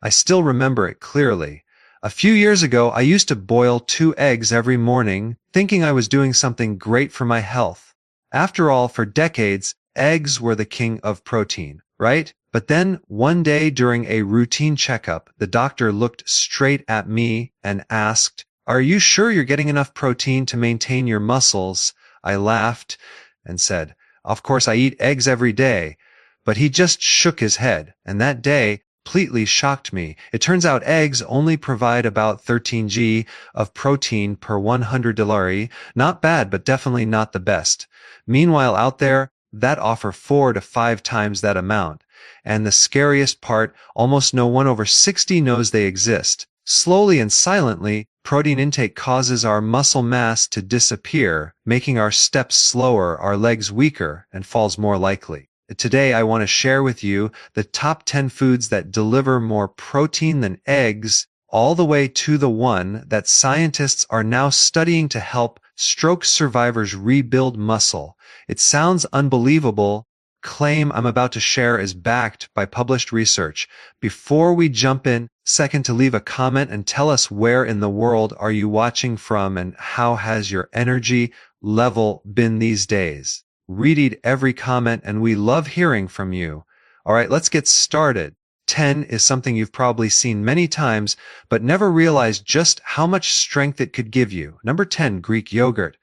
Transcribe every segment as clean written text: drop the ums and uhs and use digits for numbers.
I still remember it clearly. A few years ago, I used to boil 2 eggs every morning, thinking I was doing something great for my health. After all, for decades, eggs were the king of protein, right? But then, one day during a routine checkup, the doctor looked straight at me and asked, "Are you sure you're getting enough protein to maintain your muscles?" I laughed and said, "Of course I eat eggs every day." But he just shook his head, and that day completely shocked me. It turns out eggs only provide about 13 g of protein per 100 calorie. Not bad, but definitely not the best. Meanwhile, out there, that offer 4 to 5 times that amount. And the scariest part, almost no one over 60 knows they exist. Slowly and silently, protein intake causes our muscle mass to disappear, making our steps slower, our legs weaker, and falls more likely. Today, I want to share with you the top 10 foods that deliver more protein than eggs, all the way to the one that scientists are now studying to help stroke survivors rebuild muscle. It sounds unbelievable. Claim I'm about to share is backed by published research. Before we jump in, second to leave a comment and tell us where in the world are you watching from and how has your energy level been these days. Read every comment and we love hearing from you. All right, let's get started. 10 is something you've probably seen many times, but never realized just how much strength it could give you. Number 10, Greek yogurt.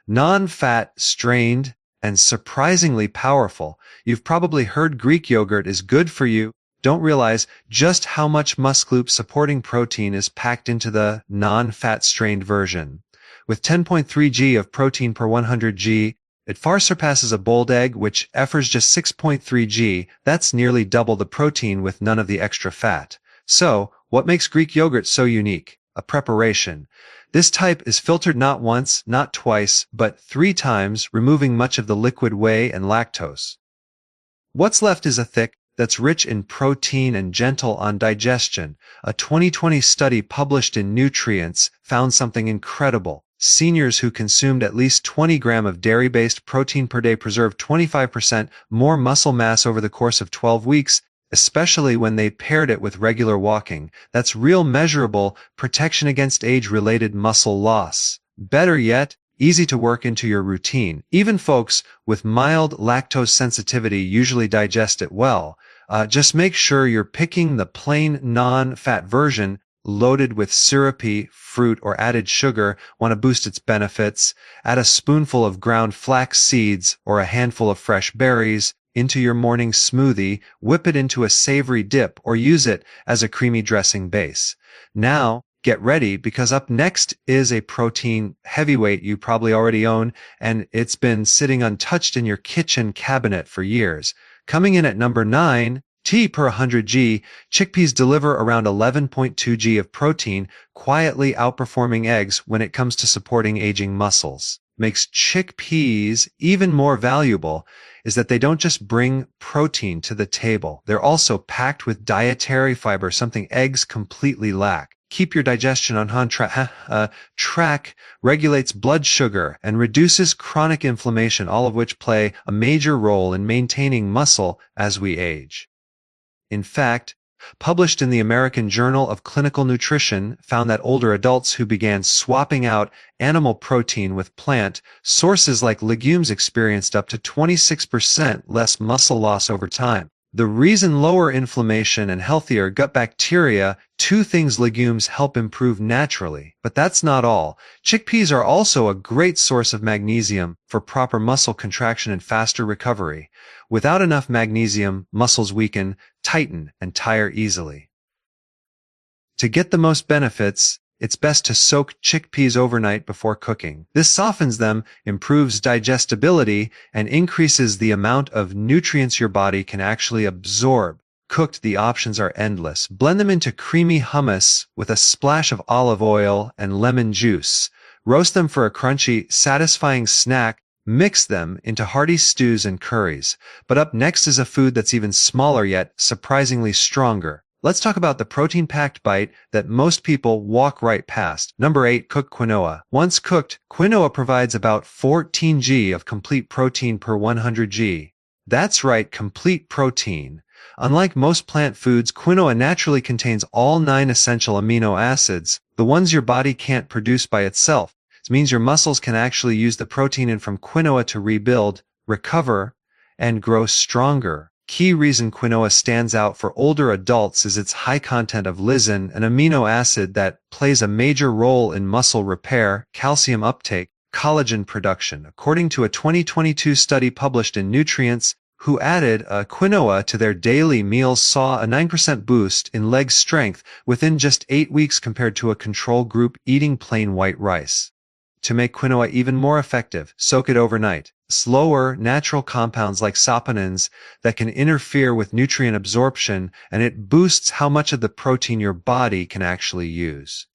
Non-fat, strained, and surprisingly powerful. You've probably heard Greek yogurt is good for you. Don't realize just how much muscle supporting protein is packed into the non-fat strained version. With 10.3 g of protein per 100 g, it far surpasses a boiled egg, which offers just 6.3 g. That's nearly double the protein with none of the extra fat. So, what makes Greek yogurt so unique? A preparation. This type is filtered not once, not twice, but 3 times, removing much of the liquid whey and lactose. What's left is a thick, that's rich in protein and gentle on digestion. A 2020 study published in Nutrients found something incredible. Seniors who consumed at least 20 grams of dairy-based protein per day preserved 25% more muscle mass over the course of 12 weeks, especially when they paired it with regular walking. That's real measurable protection against age-related muscle loss. Better yet, easy to work into your routine. Even folks with mild lactose sensitivity usually digest it well. Just make sure you're picking the plain non-fat version loaded with syrupy fruit or added sugar. Want to boost its benefits? Add a spoonful of ground flax seeds or a handful of fresh berries into your morning smoothie, whip it into a savory dip, or use it as a creamy dressing base. Now, get ready, because up next is a protein heavyweight you probably already own, and it's been sitting untouched in your kitchen cabinet for years. Coming in at number 9, T per 100 g, chickpeas deliver around 11.2 g of protein, quietly outperforming eggs when it comes to supporting aging muscles. Makes chickpeas even more valuable is that they don't just bring protein to the table. They're also packed with dietary fiber, something eggs completely lack. Keep your digestion on track, regulates blood sugar, and reduces chronic inflammation, all of which play a major role in maintaining muscle as we age. In fact, published in the American Journal of Clinical Nutrition found that older adults who began swapping out animal protein with plant sources like legumes experienced up to 26% less muscle loss over time. The reason: lower inflammation and healthier gut bacteria. 2 things legumes help improve naturally. But that's not all. Chickpeas are also a great source of magnesium for proper muscle contraction and faster recovery. Without enough magnesium, muscles weaken, tighten, and tire easily. To get the most benefits, it's best to soak chickpeas overnight before cooking. This softens them, improves digestibility, and increases the amount of nutrients your body can actually absorb. Cooked, the options are endless. Blend them into creamy hummus with a splash of olive oil and lemon juice. Roast them for a crunchy, satisfying snack. Mix them into hearty stews and curries. But up next is a food that's even smaller yet surprisingly stronger. Let's talk about the protein-packed bite that most people walk right past. Number 8, cooked quinoa. Once cooked, quinoa provides about 14 g of complete protein per 100 g. That's right, complete protein. Unlike most plant foods, quinoa naturally contains all 9 essential amino acids, the ones your body can't produce by itself. This means your muscles can actually use the protein in from quinoa to rebuild, recover, and grow stronger. Key reason quinoa stands out for older adults is its high content of lysine, an amino acid that plays a major role in muscle repair, calcium uptake, collagen production. According to a 2022 study published in Nutrients, who added quinoa to their daily meals saw a 9% boost in leg strength within just 8 weeks compared to a control group eating plain white rice. To make quinoa even more effective, soak it overnight. Slower, natural compounds like saponins that can interfere with nutrient absorption, and it boosts how much of the protein your body can actually use.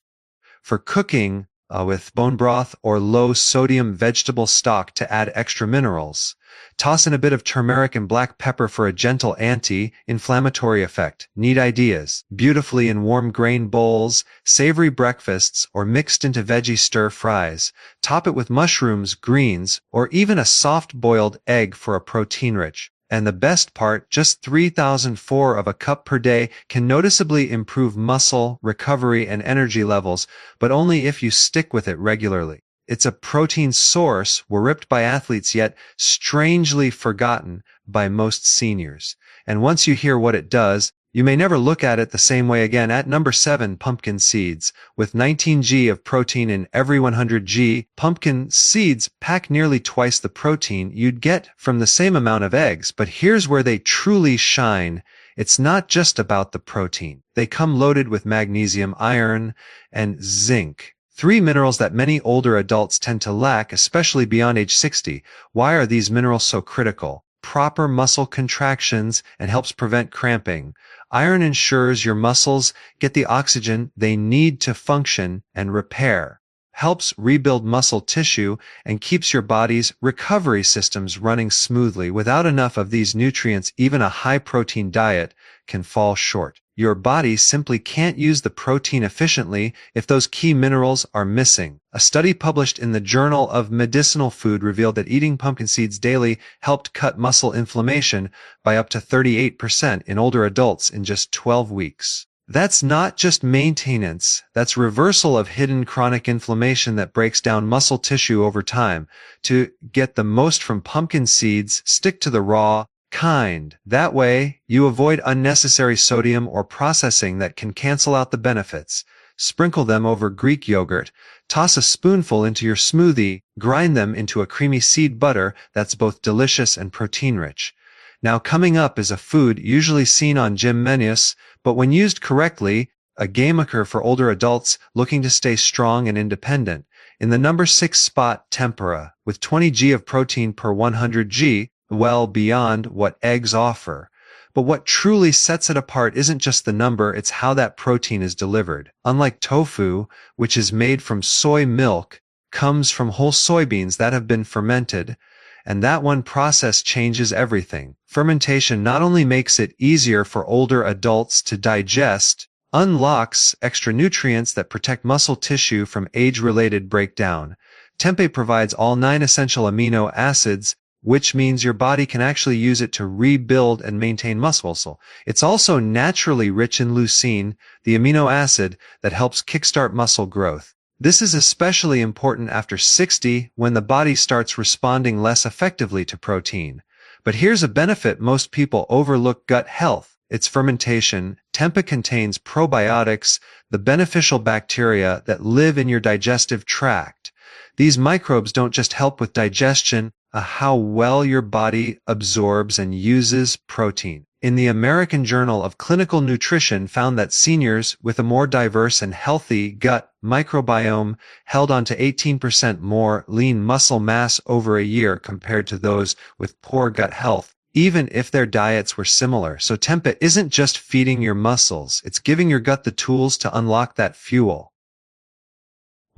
For cooking, with bone broth or low-sodium vegetable stock to add extra minerals. Toss in a bit of turmeric and black pepper for a gentle anti-inflammatory effect. Neat ideas. Beautifully in warm grain bowls, savory breakfasts, or mixed into veggie stir-fries. Top it with mushrooms, greens, or even a soft-boiled egg for a protein-rich. And the best part, just 3,004 of a cup per day can noticeably improve muscle, recovery, and energy levels, but only if you stick with it regularly. It's a protein source ripped by athletes yet strangely forgotten by most seniors. And once you hear what it does, you may never look at it the same way again. At number 7, pumpkin seeds. With 19 g of protein in every 100 g, pumpkin seeds pack nearly twice the protein you'd get from the same amount of eggs. But here's where they truly shine. It's not just about the protein. They come loaded with magnesium, iron, and zinc. 3 minerals that many older adults tend to lack, especially beyond age 60. Why are these minerals so critical? Proper muscle contractions and helps prevent cramping. Iron ensures your muscles get the oxygen they need to function and repair, helps rebuild muscle tissue, and keeps your body's recovery systems running smoothly. Without enough of these nutrients, even a high-protein diet can fall short. Your body simply can't use the protein efficiently if those key minerals are missing. A study published in the Journal of Medicinal Food revealed that eating pumpkin seeds daily helped cut muscle inflammation by up to 38% in older adults in just 12 weeks. That's not just maintenance, that's reversal of hidden chronic inflammation that breaks down muscle tissue over time. To get the most from pumpkin seeds, stick to the raw kind. That way, you avoid unnecessary sodium or processing that can cancel out the benefits. Sprinkle them over Greek yogurt, toss a spoonful into your smoothie, grind them into a creamy seed butter that's both delicious and protein-rich. Now coming up is a food usually seen on gym menus, but when used correctly, a game-maker for older adults looking to stay strong and independent. In the number 6 spot, tempura, with 20 g of protein per 100 g, well beyond what eggs offer. But what truly sets it apart isn't just the number, it's how that protein is delivered. Unlike tofu, which is made from soy milk, comes from whole soybeans that have been fermented, and that one process changes everything. Fermentation not only makes it easier for older adults to digest, unlocks extra nutrients that protect muscle tissue from age-related breakdown. Tempeh provides all 9 essential amino acids, which means your body can actually use it to rebuild and maintain muscle. It's also naturally rich in leucine, the amino acid that helps kickstart muscle growth. This is especially important after 60 when the body starts responding less effectively to protein. But here's a benefit most people overlook: gut health. Its fermentation. Tempeh contains probiotics, the beneficial bacteria that live in your digestive tract. These microbes don't just help with digestion, how well your body absorbs and uses protein. In the American Journal of Clinical Nutrition found that seniors with a more diverse and healthy gut microbiome held on to 18% more lean muscle mass over a year compared to those with poor gut health, even if their diets were similar. So tempeh isn't just feeding your muscles, it's giving your gut the tools to unlock that fuel.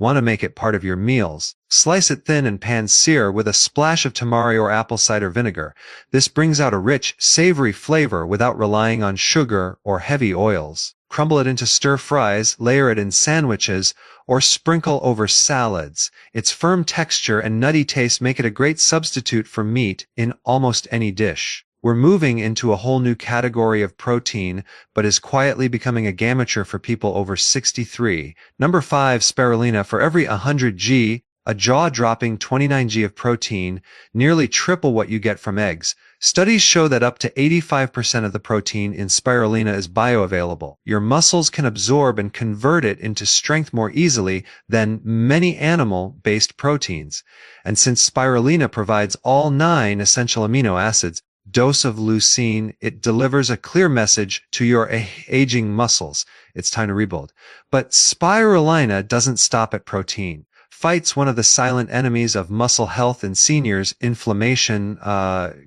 Want to make it part of your meals? Slice it thin and pan-sear with a splash of tamari or apple cider vinegar. This brings out a rich, savory flavor without relying on sugar or heavy oils. Crumble it into stir-fries, layer it in sandwiches, or sprinkle over salads. Its firm texture and nutty taste make it a great substitute for meat in almost any dish. We're moving into a whole new category of protein, but is quietly becoming a gamature for people over 63. Number 5, spirulina. For every 100 g, a jaw-dropping 29 g of protein, nearly triple what you get from eggs. Studies show that up to 85% of the protein in spirulina is bioavailable. Your muscles can absorb and convert it into strength more easily than many animal-based proteins. And since spirulina provides all 9 essential amino acids, dose of leucine, it delivers a clear message to your aging muscles. It's time to rebuild. But spirulina doesn't stop at protein. Fights one of the silent enemies of muscle health in seniors, inflammation.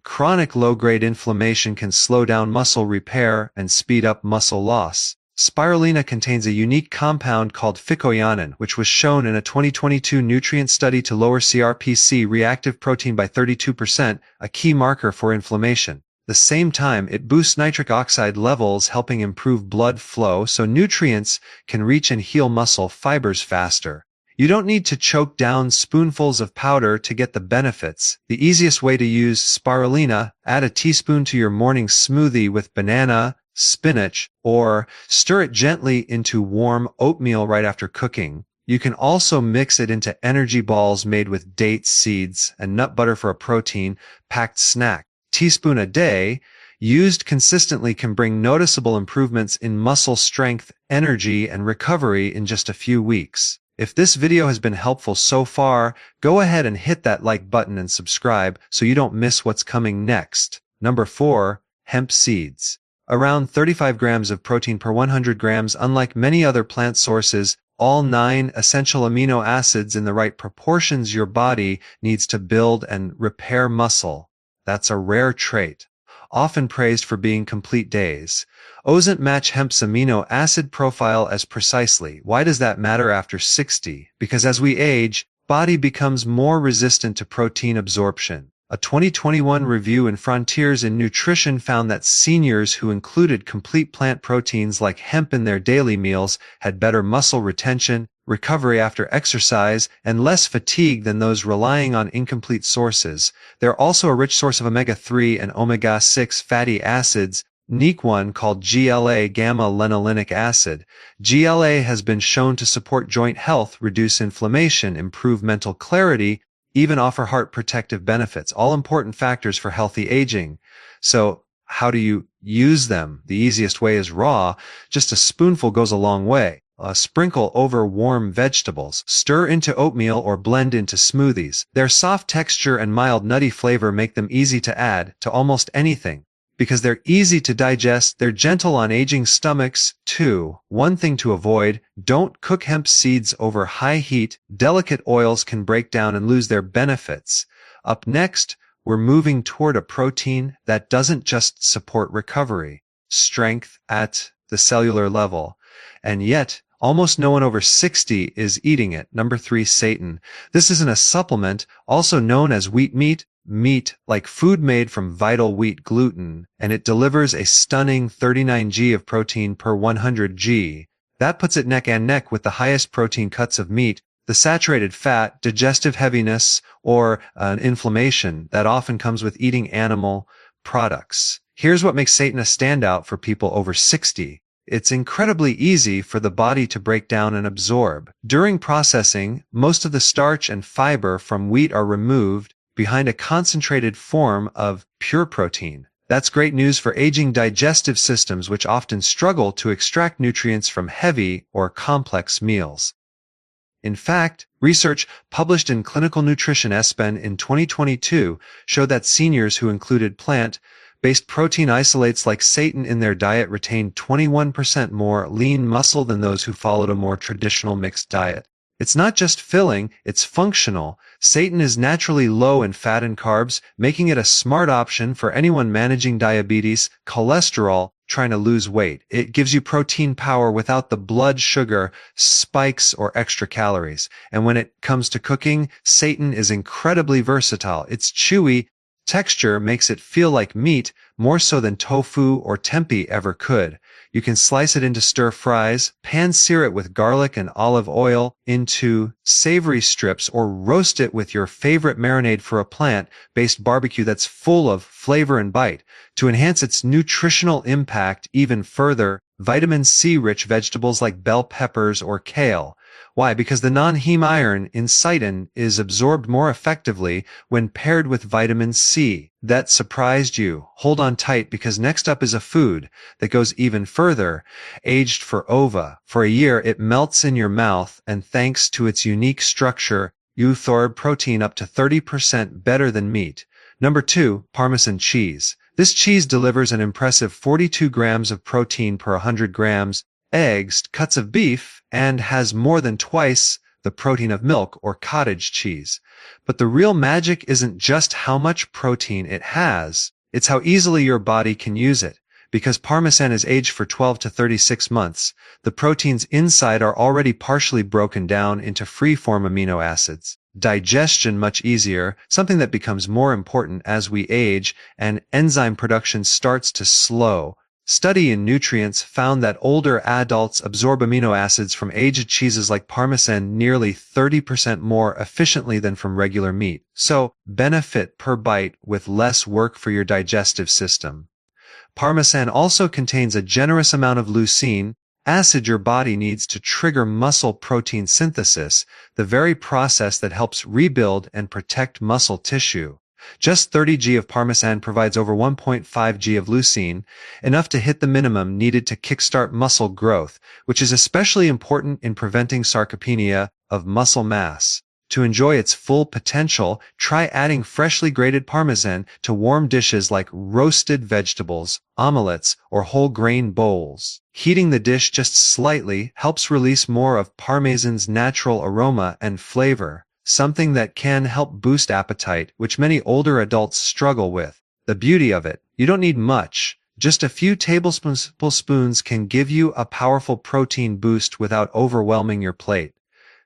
Chronic low-grade inflammation can slow down muscle repair and speed up muscle loss. Spirulina contains a unique compound called phycoyanin, which was shown in a 2022 nutrient study to lower CRPC reactive protein by 32%, a key marker for inflammation. At the same time, it boosts nitric oxide levels, helping improve blood flow so nutrients can reach and heal muscle fibers faster. You don't need to choke down spoonfuls of powder to get the benefits. The easiest way to use spirulina: add a teaspoon to your morning smoothie with banana, spinach, or stir it gently into warm oatmeal right after cooking. You can also mix it into energy balls made with dates, seeds, and nut butter for a protein-packed snack. Teaspoon a day, used consistently, can bring noticeable improvements in muscle strength, energy, and recovery in just a few weeks. If this video has been helpful so far, go ahead and hit that like button and subscribe so you don't miss what's coming next. Number 4, hemp seeds. Around 35 grams of protein per 100 grams. Unlike many other plant sources, all 9 essential amino acids in the right proportions your body needs to build and repair muscle. That's a rare trait, often praised for being complete days. Doesn't match hemp's amino acid profile as precisely. Why does that matter after 60? Because as we age, body becomes more resistant to protein absorption. A 2021 review in Frontiers in Nutrition found that seniors who included complete plant proteins like hemp in their daily meals had better muscle retention, recovery after exercise, and less fatigue than those relying on incomplete sources. They're also a rich source of omega-3 and omega-6 fatty acids, unique one called GLA, gamma-linolenic acid. GLA has been shown to support joint health, reduce inflammation, improve mental clarity, even offer heart protective benefits, all important factors for healthy aging. So how do you use them? The easiest way is raw. Just a spoonful goes a long way. Sprinkle over warm vegetables. Stir into oatmeal or blend into smoothies. Their soft texture and mild nutty flavor make them easy to add to almost anything. Because they're easy to digest, they're gentle on aging stomachs, too. One thing to avoid: don't cook hemp seeds over high heat. Delicate oils can break down and lose their benefits. Up next, we're moving toward a protein that doesn't just support recovery, strength at the cellular level, and yet almost no one over 60 is eating it. Number 3, seitan. This isn't a supplement, also known as wheat meat, like food made from vital wheat gluten, and it delivers a stunning 39 g of protein per 100 g. That puts it neck and neck with the highest protein cuts of meat. The saturated fat, digestive heaviness, or inflammation that often comes with eating animal products. Here's what makes seitan a standout for people over 60. It's incredibly easy for the body to break down and absorb. During processing, most of the starch and fiber from wheat are removed behind a concentrated form of pure protein. That's great news for aging digestive systems, which often struggle to extract nutrients from heavy or complex meals. In fact, research published in Clinical Nutrition ESPN in 2022 showed that seniors who included plant-based protein isolates like seitan in their diet retained 21% more lean muscle than those who followed a more traditional mixed diet. It's not just filling, it's functional. Seitan is naturally low in fat and carbs, making it a smart option for anyone managing diabetes, cholesterol, trying to lose weight. It gives you protein power without the blood sugar spikes or extra calories. And when it comes to cooking, seitan is incredibly versatile. It's chewy, Texture makes it feel like meat more so than tofu or tempeh ever could. You can slice it into stir fries, pan-sear it with garlic and olive oil into savory strips, or roast it with your favorite marinade for a plant-based barbecue that's full of flavor and bite. To enhance its nutritional impact even further, vitamin C-rich vegetables like bell peppers or kale. Why? Because the non-heme iron in seitan is absorbed more effectively when paired with vitamin C. That surprised you? Hold on tight, because next up is a food that goes even further. Aged for a year, it melts in your mouth, and thanks to its unique structure, you absorb protein up to 30% better than meat. Number 2, Parmesan cheese. This cheese delivers an impressive 42 grams of protein per 100 grams, eggs, cuts of beef, and has more than twice the protein of milk or cottage cheese. But the real magic isn't just how much protein it has, it's how easily your body can use it. Because Parmesan is aged for 12 to 36 months, the proteins inside are already partially broken down into free-form amino acids. Digestion much easier, something that becomes more important as we age, and enzyme production starts to slow. Study in nutrients found that older adults absorb amino acids from aged cheeses like Parmesan nearly 30% more efficiently than from regular meat. So, benefit per bite with less work for your digestive system. Parmesan also contains a generous amount of leucine, acid your body needs to trigger muscle protein synthesis, the very process that helps rebuild and protect muscle tissue. Just 30 g of Parmesan provides over 1.5 g of leucine, enough to hit the minimum needed to kickstart muscle growth, which is especially important in preventing sarcopenia of muscle mass. To enjoy its full potential, try adding freshly grated Parmesan to warm dishes like roasted vegetables, omelets, or whole grain bowls. Heating the dish just slightly helps release more of Parmesan's natural aroma and flavor, something that can help boost appetite, which many older adults struggle with. The beauty of it, you don't need much. Just a few tablespoons can give you a powerful protein boost without overwhelming your plate.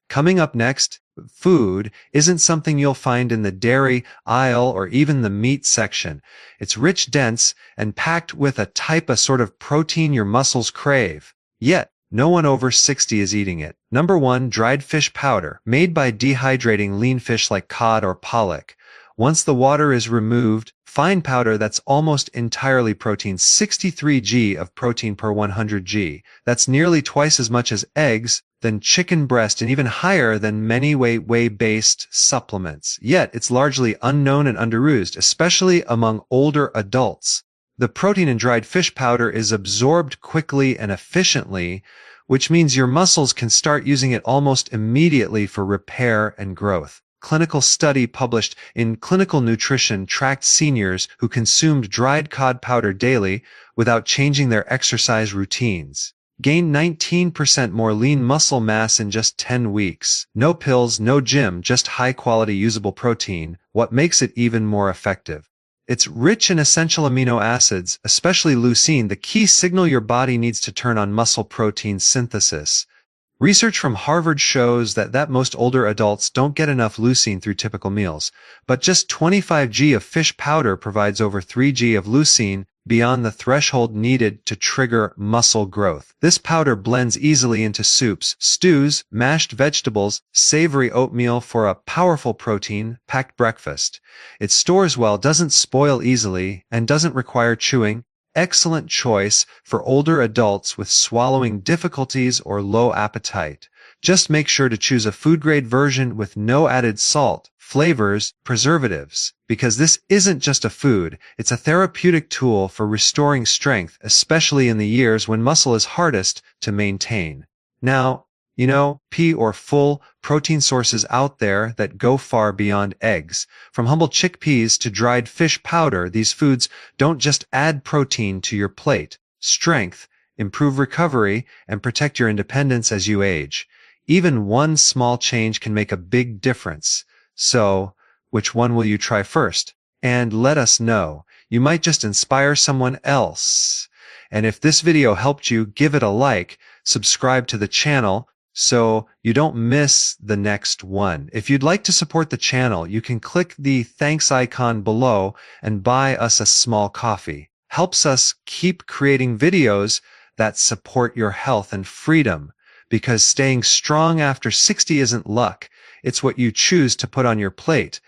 Coming up next, food isn't something you'll find in the dairy aisle or even the meat section. It's rich, dense, and packed with a sort of protein your muscles crave. Yet, no one over 60 is eating it. Number 1, dried fish powder, made by dehydrating lean fish like cod or pollock. Once the water is removed, fine powder that's almost entirely protein, 63 g of protein per 100 g. That's nearly twice as much as eggs, than chicken breast, and even higher than many whey-based supplements. Yet, it's largely unknown and underused, especially among older adults. The protein in dried fish powder is absorbed quickly and efficiently, which means your muscles can start using it almost immediately for repair and growth. Clinical study published in Clinical Nutrition tracked seniors who consumed dried cod powder daily without changing their exercise routines. Gained 19% more lean muscle mass in just 10 weeks. No pills, no gym, just high-quality usable protein. What makes it even more effective? It's rich in essential amino acids, especially leucine, the key signal your body needs to turn on muscle protein synthesis. Research from Harvard shows that most older adults don't get enough leucine through typical meals, but just 25 g of fish powder provides over 3 g of leucine, beyond the threshold needed to trigger muscle growth. This powder blends easily into soups, stews, mashed vegetables, savory oatmeal for a powerful protein-packed breakfast. It stores well, doesn't spoil easily, and doesn't require chewing. Excellent choice for older adults with swallowing difficulties or low appetite. Just make sure to choose a food-grade version with no added salt, flavors, preservatives, because this isn't just a food, it's a therapeutic tool for restoring strength, especially in the years when muscle is hardest to maintain. Now, full protein sources out there that go far beyond eggs. From humble chickpeas to dried fish powder, these foods don't just add protein to your plate, strength, improve recovery, and protect your independence as you age. Even one small change can make a big difference. So, which one will you try first? And let us know. You might just inspire someone else. And if this video helped you, give it a like, subscribe to the channel, so you don't miss the next one. If you'd like to support the channel, you can click the thanks icon below and buy us a small coffee. Helps us keep creating videos that support your health and freedom, because staying strong after 60 isn't luck. It's what you choose to put on your plate.